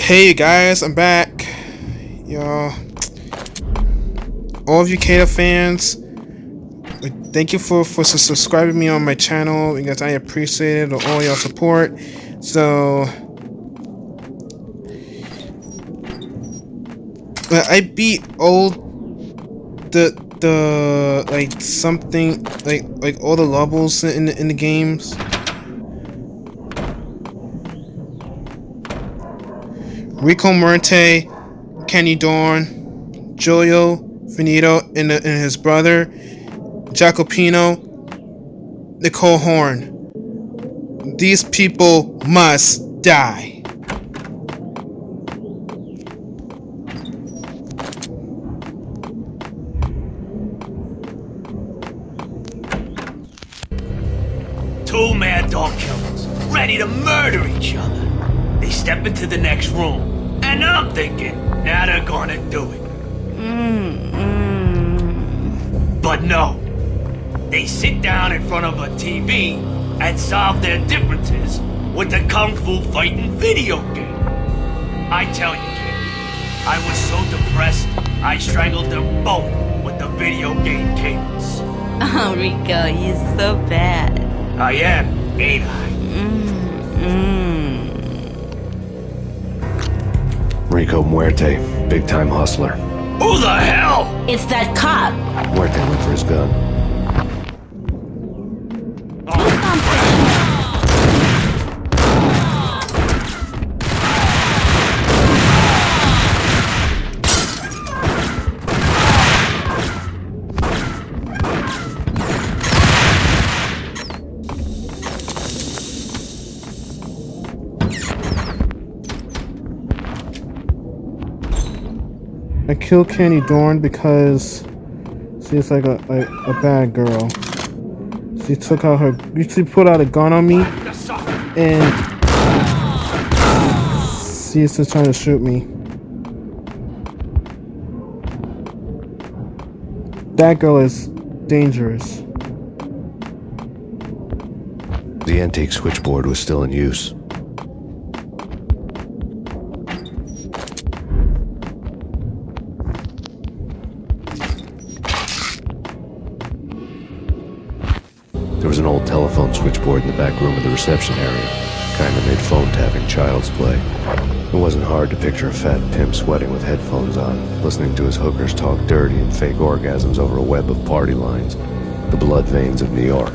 Hey guys, I'm back. Y'all, all of you Kata fans, thank you for subscribing me on my channel because I appreciate it, all y'all support. So, I beat all the like something like all the levels in the games. Rico Muerte, Kenny Dorn, Joyo Finito, and his brother, Jacopino, Nicole Horn. These people must die. Two mad dog killers, ready to murder each other. They step into the next room, and I'm thinking, now they're gonna do it. But no. They sit down in front of a TV and solve their differences with the Kung Fu fighting video game. I tell you, kid, I was so depressed, I strangled them both with the video game cables. Oh, Rico, you're so bad. I am, ain't I? Rico Muerte, big-time hustler. Who the hell? It's that cop. Muerte went for his gun. I killed Kenny Dorn because she's like a bad girl. She took out she put out a gun on me, and she's just trying to shoot me. That girl is dangerous. The antique switchboard was still in use. There was an old telephone switchboard in the back room of the reception area. Kinda made phone tapping child's play. It wasn't hard to picture a fat pimp sweating with headphones on, listening to his hookers talk dirty and fake orgasms over a web of party lines. The blood veins of New York.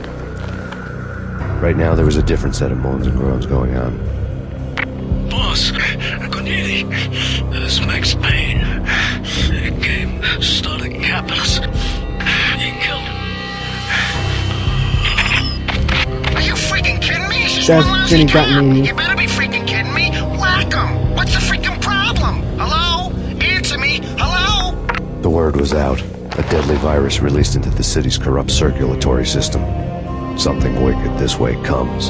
Right now there was a different set of moans and groans going on. Boss, Cornelia, this is Max Payne. He came, started capping us. He killed him. Are you freaking kidding me? It's just That's one lousy Jenny got cop. me. You better be freaking kidding me. Whack him. What's the freaking problem? Hello? Answer me. Hello? The word was out. A deadly virus released into the city's corrupt circulatory system. Something wicked this way comes.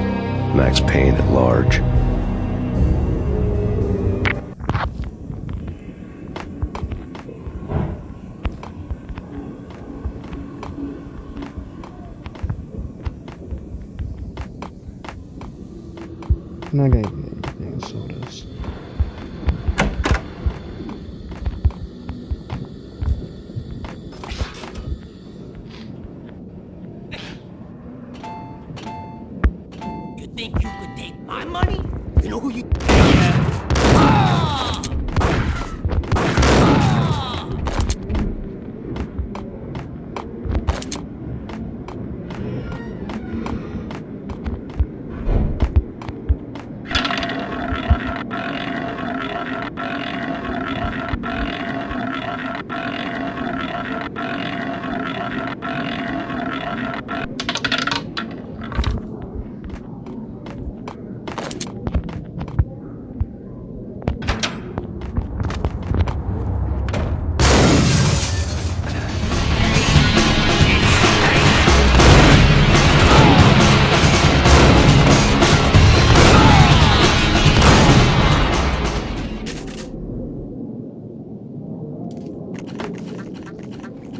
Max Payne at large. I'm not gonna get anything, so this. You think you could take my money? You know who you...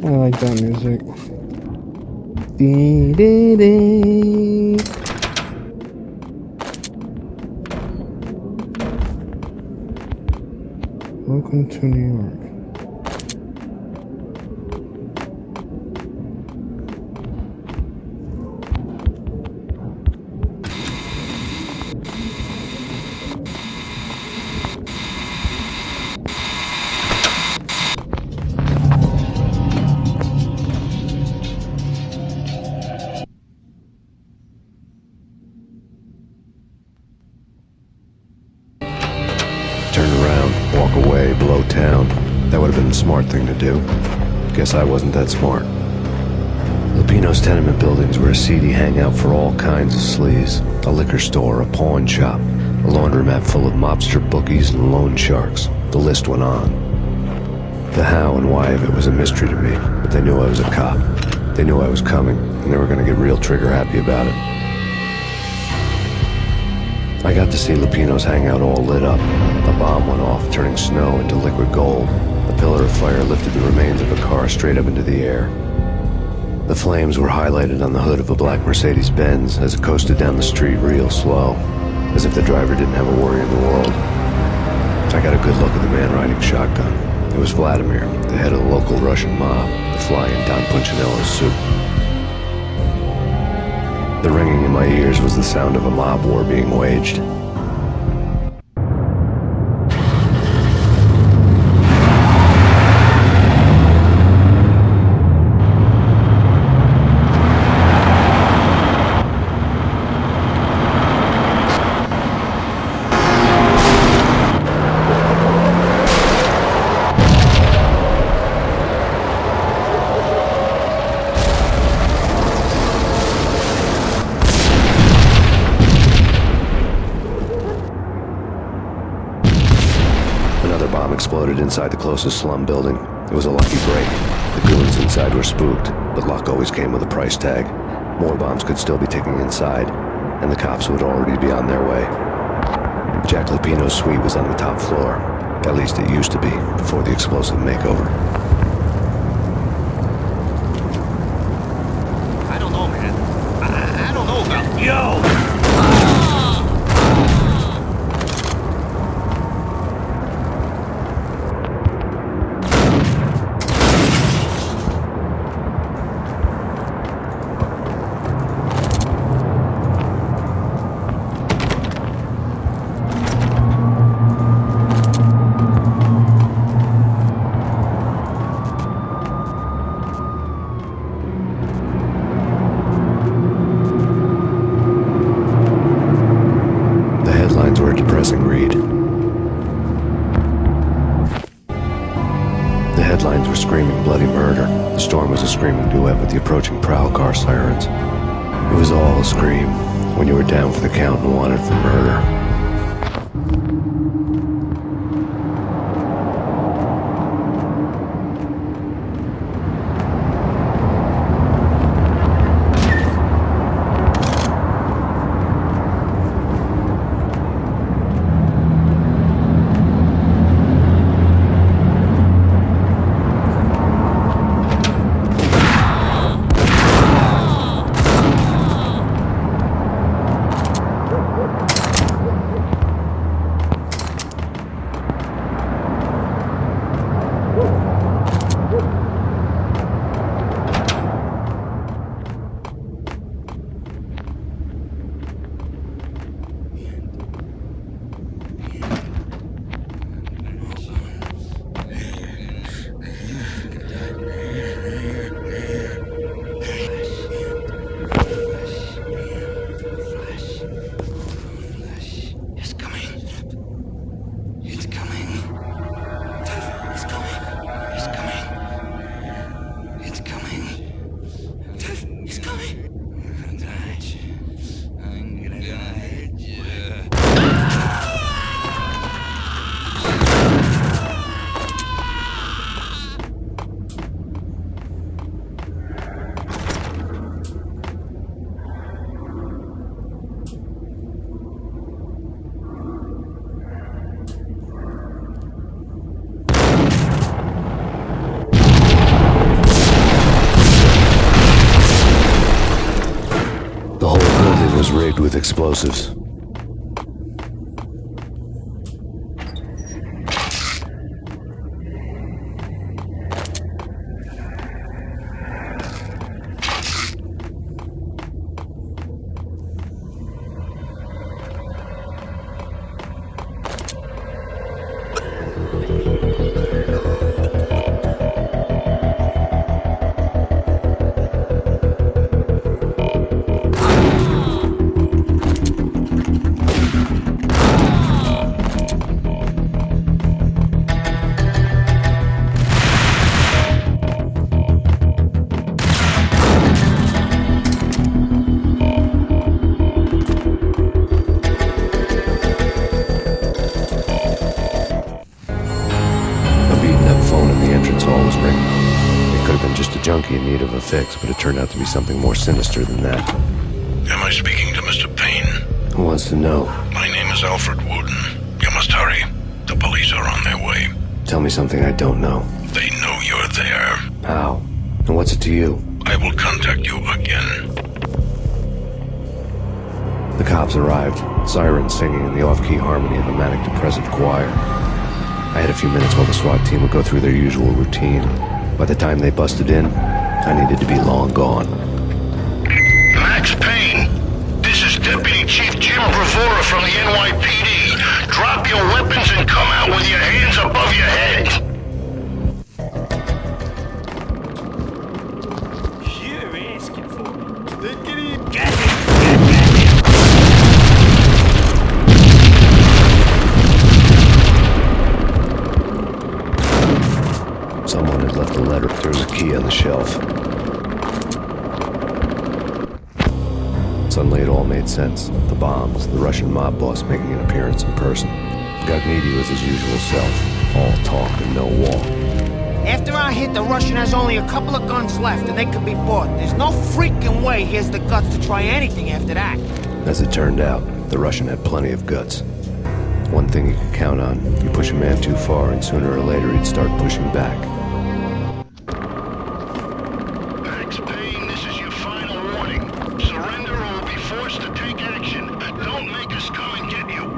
I like that music. Dee, dee, dee. Welcome to New York. Turn around, walk away, blow town. That would have been the smart thing to do. Guess I wasn't that smart. Lupino's tenement buildings were a seedy hangout for all kinds of sleaze. A liquor store, a pawn shop, a laundromat full of mobster bookies and loan sharks. The list went on. The how and why of it was a mystery to me, but they knew I was a cop. They knew I was coming, and they were going to get real trigger happy about it. I got to see Lupino's hangout all lit up. A bomb went off, turning snow into liquid gold. A pillar of fire lifted the remains of a car straight up into the air. The flames were highlighted on the hood of a black Mercedes-Benz as it coasted down the street real slow, as if the driver didn't have a worry in the world. I got a good look at the man riding shotgun. It was Vladimir, the head of the local Russian mob, the fly in Don Punchinello's soup. The ringing in my ears was the sound of a mob war being waged. Exploded inside the closest slum building. It was a lucky break. The goons inside were spooked, but luck always came with a price tag. More bombs could still be ticking inside, and the cops would already be on their way. Jack Lupino's suite was on the top floor. At least it used to be, before the explosive makeover. I don't know, man. I don't know about... Yo! Headlines were screaming bloody murder. The storm was a screaming duet with the approaching prowl car sirens. It was all a scream when you were down for the count and wanted for murder. Rigged with explosives. junkie in need of a fix, but it turned out to be something more sinister than that. Am I speaking to Mr. Payne? Who wants to know? My name is Alfred Wooden. You must hurry. The police are on their way. Tell me something I don't know. They know you're there. How? And what's it to you? I will contact you again. The cops arrived, sirens singing in the off-key harmony of a manic-depressive choir. I had a few minutes while the SWAT team would go through their usual routine. By the time they busted in, I needed to be long gone. Max Payne, this is Deputy Chief Jim Bravura from the NYPD. Drop your weapons and come out with your hands above your head. You're asking for it. Get in. Get it! Someone had left a letter. There was a key on the shelf. Suddenly it all made sense. The bombs, the Russian mob boss making an appearance in person. Gagnidi was his usual self. All talk and no walk. After I hit, the Russian has only a couple of guns left, and they can be bought. There's no freaking way he has the guts to try anything after that. As it turned out, the Russian had plenty of guts. One thing you could count on, you push a man too far and sooner or later he'd start pushing back. Max Payne, this is your final warning. Surrender or we'll be forced to take action. Don't make us come and get you.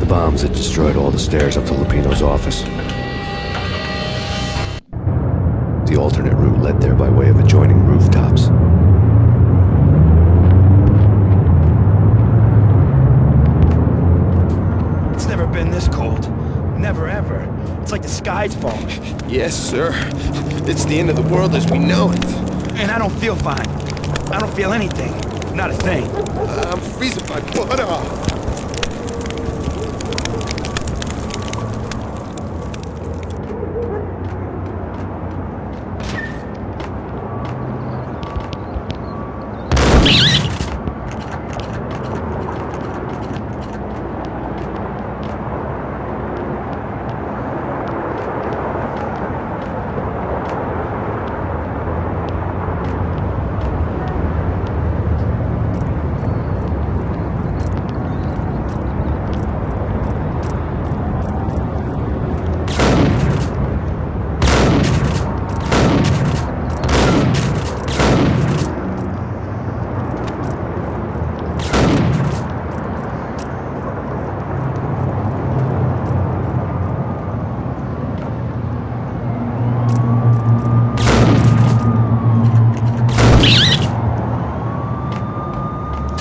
Bombs had destroyed all the stairs up to Lupino's office. The alternate route led there by way of adjoining rooftops. It's never been this cold. Never ever. It's like the sky's falling. Yes, sir. It's the end of the world as we know it. And I don't feel fine. I don't feel anything. Not a thing. I'm freezing my butt off.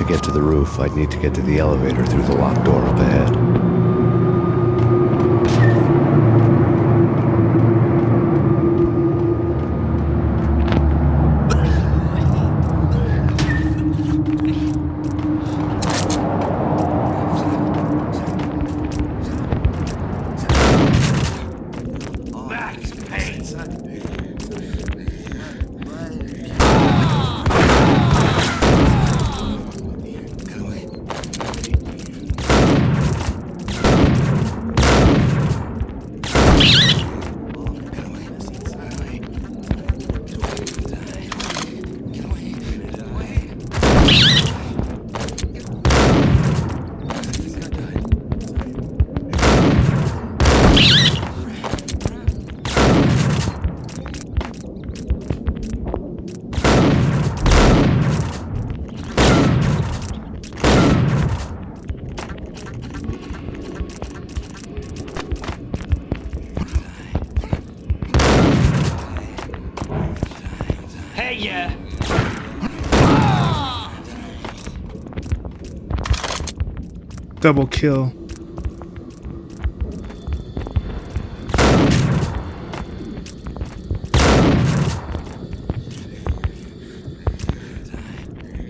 get to the roof, I'd need to get to the elevator through the locked door up ahead. Max Payne. Hey, yeah. Double kill.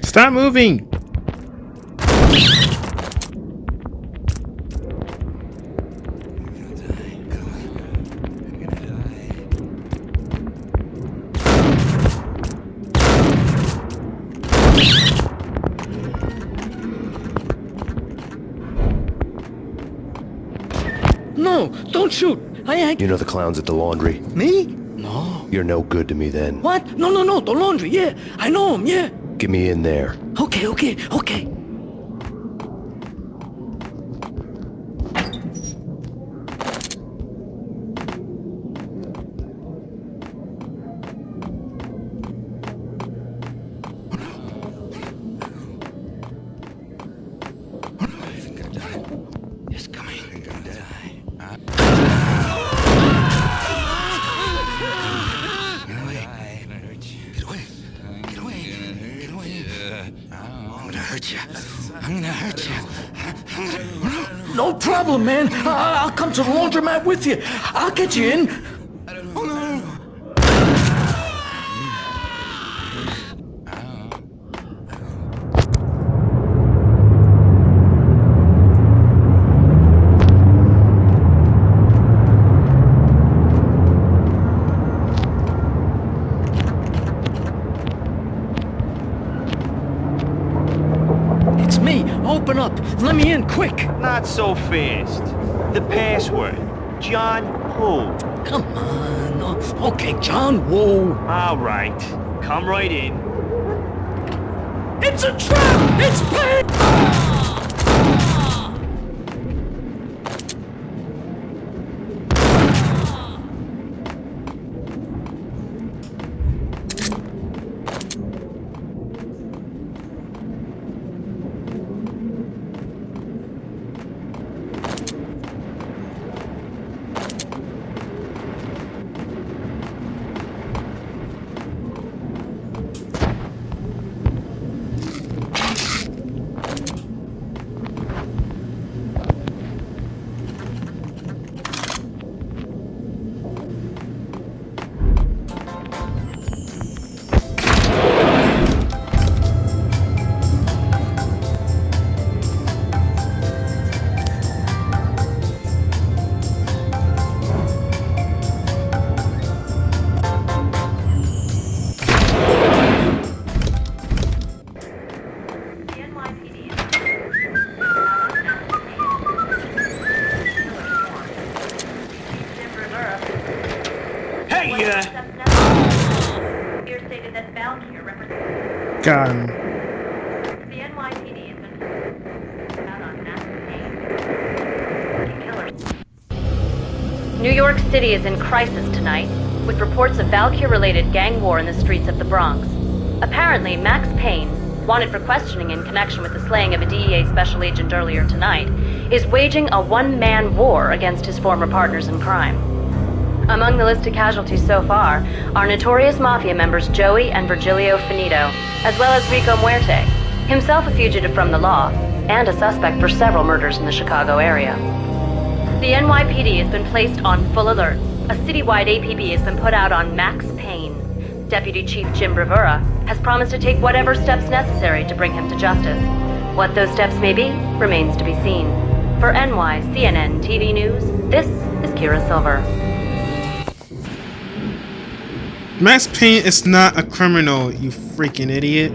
Stop moving! No, don't shoot. You know the clowns at the laundry? Me? No. You're no good to me then. What? No, the laundry, yeah. I know him, yeah. Get me in there. Okay. He's coming. I'm gonna hurt you. No problem, man. I'll come to the laundromat with you. I'll get you in. Oh, no. It's me. Open up. Let me in, quick. Not so fast. The password. John who? Come on. Okay, John, whoa. All right. Come right in. It's a trap! It's Payne! Hey, Got him. The NYPD has been found on Max Payne. New York City is in crisis tonight, with reports of Valkyrie-related gang war in the streets of the Bronx. Apparently, Max Payne, wanted for questioning in connection with the slaying of a DEA special agent earlier tonight, is waging a one-man war against his former partners in crime. Among the listed casualties so far are notorious mafia members Joey and Virgilio Finito, as well as Rico Muerte, Himself a fugitive from the law, and a suspect for several murders in the Chicago area. The NYPD has been placed on full alert. A citywide APB has been put out on Max Payne. Deputy Chief Jim Bravura has promised to take whatever steps necessary to bring him to justice. What those steps may be remains to be seen. For CNN TV News, this is Kira Silver. Max Payne is not a criminal, you freaking idiot.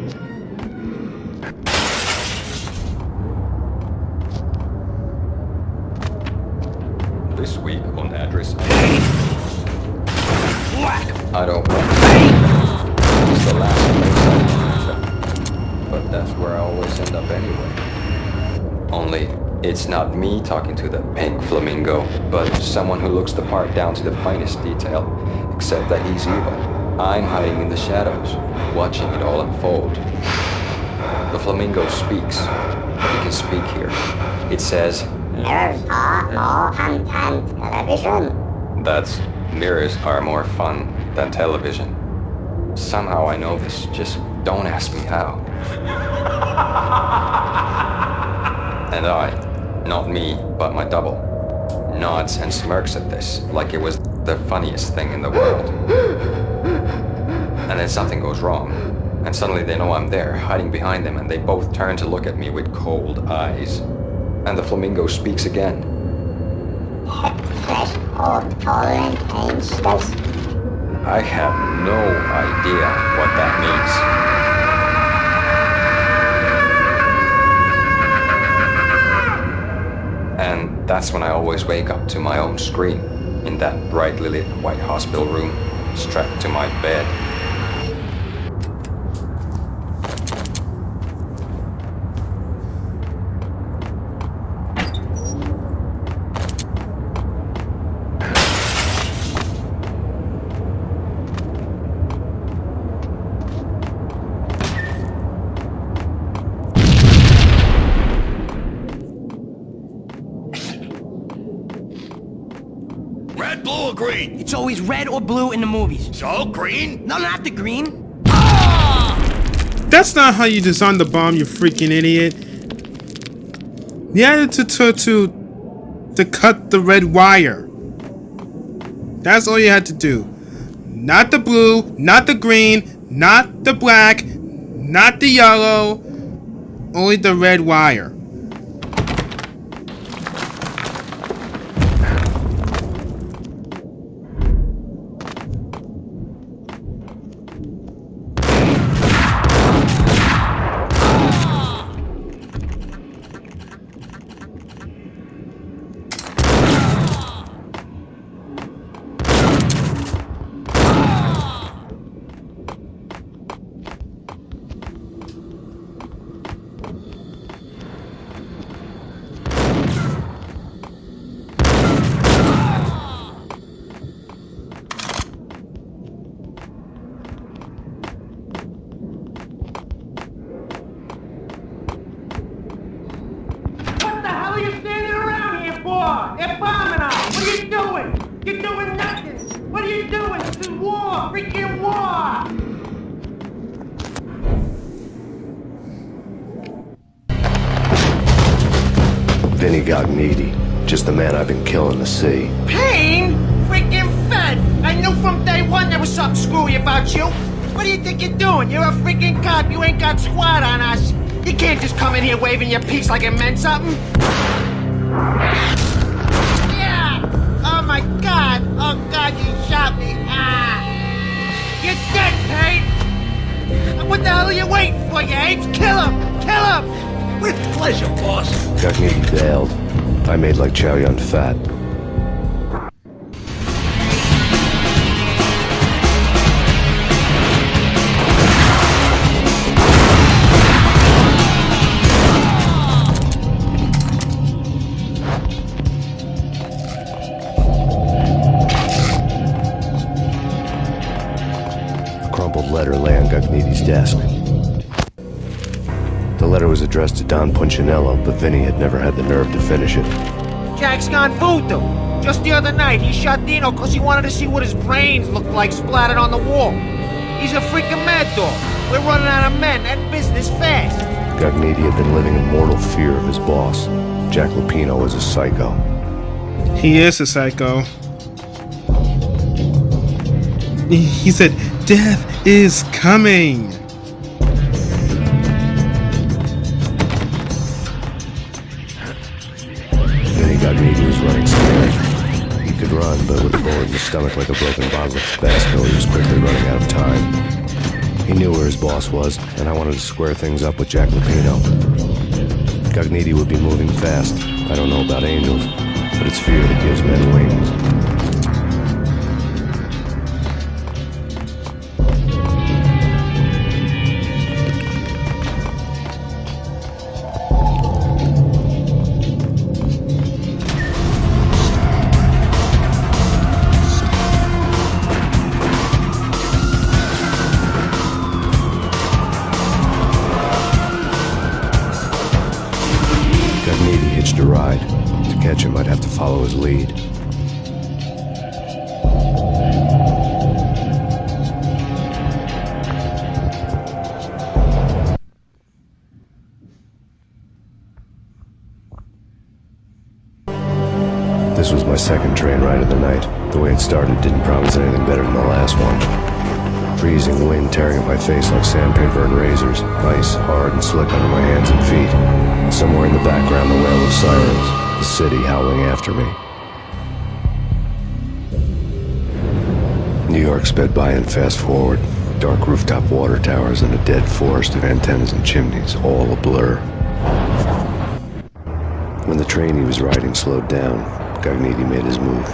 This week on Address Whack! I don't want it's the last place I remember. But that's where I always end up anyway. Only, it's not me talking to the pink flamingo, but someone who looks the part down to the finest detail, except that he's evil. I'm hiding in the shadows, watching it all unfold. The flamingo speaks. He can speak here. It says, mirrors are more fun than television. That's, mirrors are more fun than television. Somehow I know this, just don't ask me how. And I, not me, but my double, nods and smirks at this, like it was the funniest thing in the world. And then something goes wrong, and suddenly they know I'm there, hiding behind them, and they both turn to look at me with cold eyes. And the flamingo speaks again. Threshold tolerant angels. I have no idea what that means. And that's when I always wake up to my own scream, in that brightly lit white hospital room, strapped to my bed. Red, blue, or green? It's always red or blue in the movies. So, green? No, not the green. That's not how you design the bomb, you freaking idiot. You had to cut the red wire. That's all you had to do. Not the blue, not the green, not the black, not the yellow. Only the red wire. They're bombing us! What are you doing? You're doing nothing! What are you doing? This is war! Freaking war! Vinny got needy. Just the man I've been killing to see. Payne? Freaking fed! I knew from day one there was something screwy about you! What do you think you're doing? You're a freaking cop. You ain't got squat on us. You can't just come in here waving your piece like it meant something. Yeah! Oh my God! Oh God, you shot me! Ah! You're dead, Payne! What the hell are you waiting for, you apes? Kill him! Kill him! With pleasure, boss. Gagnetti bailed. I made like Chow Yun Fat. A crumpled letter lay on Gagnetti's desk. The letter was addressed to Don Punchinello, but Vinny had never had the nerve to finish it. Jack's gone voodoo. Just the other night, he shot Dino because he wanted to see what his brains looked like splattered on the wall. He's a freaking mad dog. We're running out of men and business fast. Gognitti had been living in mortal fear of his boss. Jack Lupino was a psycho. He is a psycho. He said, "Death is coming." Then Gognitti was running scared. He could run, but with a bullet in his stomach like a broken bottle of Tabasco, he was quickly running out of time. He knew where his boss was, and I wanted to square things up with Jack Lupino. Gognitti would be moving fast. I don't know about angels, but it's fear that gives men wings. Gognitti hitched a ride. To catch him, I'd have to follow his lead. This was my second train ride of the night. The way it started didn't promise anything better than the last one. Freezing wind tearing at my face like sandpaper and razors. Ice hard and slick under my hands and feet. And somewhere in the background, the wail of sirens. The city howling after me. New York sped by in fast forward. Dark rooftop water towers and a dead forest of antennas and chimneys, all a blur. When the train he was riding slowed down, Gognitti made his move.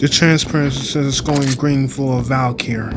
The transparent says it's going green for a Valkyr.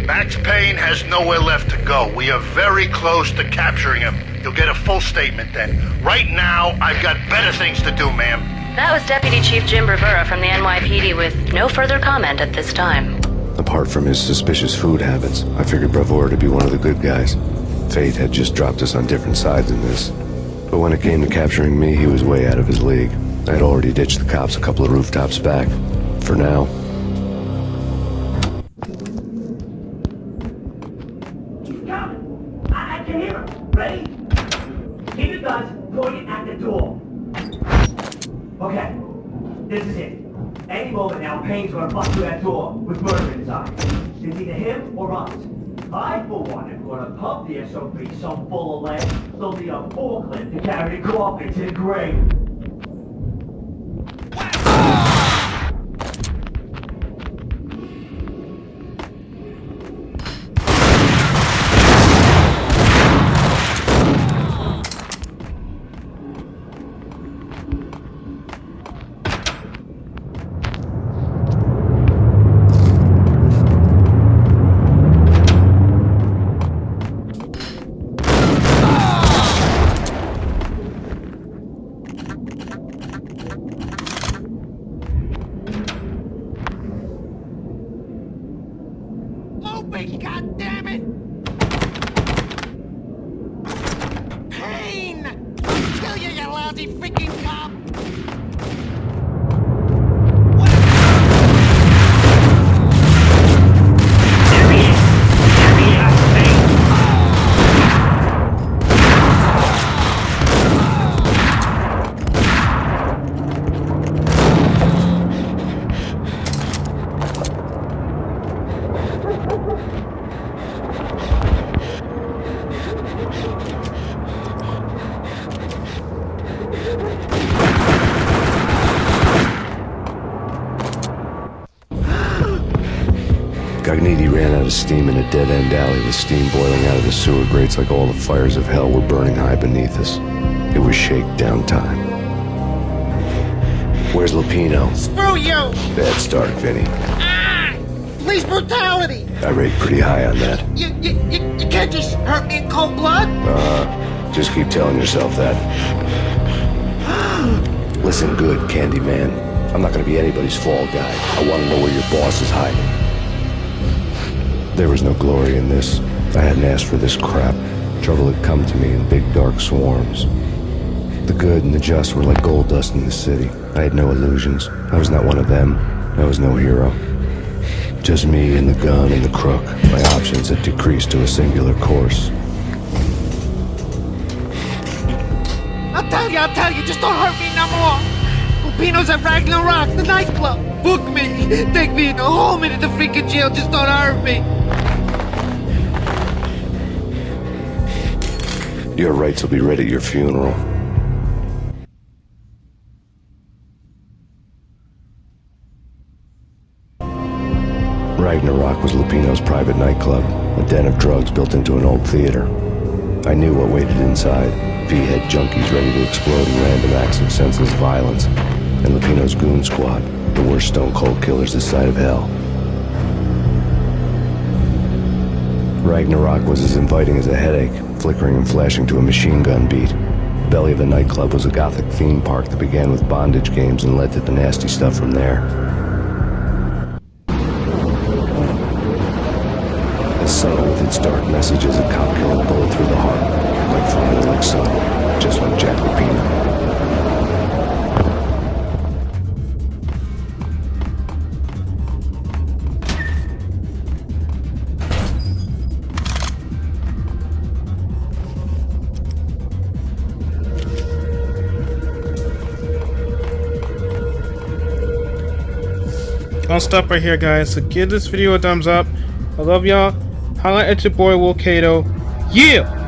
Max Payne has nowhere left to go. We are very close to capturing him. You'll get a full statement then. Right now, I've got better things to do, ma'am. That was Deputy Chief Jim Rivera from the NYPD with no further comment at this time. Apart from his suspicious food habits, I figured Bravura to be one of the good guys. Fate had just dropped us on different sides in this. But when it came to capturing me, he was way out of his league. I had already ditched the cops a couple of rooftops back. For now. He's coming! I can hear him! Ready? Keep your guns pointed at the door. Okay, this is it. Any moment now, Payne's gonna bust through that door with murder in his eyes. It's either him or us. I, for one, am gonna pump the SOB so full of lead, there'll be a forklift to carry the coffin to the grave. God damn it! Payne! I'll kill you, you lousy freaking cop! There he is! There he is! Payne! Gagniti ran out of steam in a dead-end alley with steam boiling out of the sewer grates like all the fires of hell were burning high beneath us. It was shakedown time. Where's Lupino? Screw you! Bad start, Vinny. Ah! Police brutality! I rate pretty high on that. You can't just hurt me in cold blood? Just keep telling yourself that. Listen good, Candyman. I'm not gonna be anybody's fall guy. I wanna know where your boss is hiding. There was no glory in this. I hadn't asked for this crap. Trouble had come to me in big dark swarms. The good and the just were like gold dust in the city. I had no illusions. I was not one of them. I was no hero. Just me and the gun and the crook. My options had decreased to a singular course. I'll tell you, just don't hurt me no more. Lupino's at Ragnarok, the nightclub. Book me, take me home into the freaking jail, just don't hurt me. Your rights will be read at your funeral. Ragnarok was Lupino's private nightclub, a den of drugs built into an old theater. I knew what waited inside. V-head junkies ready to explode in random acts of senseless violence. And Lupino's goon squad, the worst stone-cold killers this side of hell. Ragnarok was as inviting as a headache, flickering and flashing to a machine gun beat. The belly of the nightclub was a gothic theme park that began with bondage games and led to the nasty stuff from there. subtle with its dark messages, a cop can bullet through the heart, like father, like son, just like Jack Lupino. I'll stop right here, guys. So give this video a thumbs up. I love y'all. Holla at your boy Wolcado. Yeah!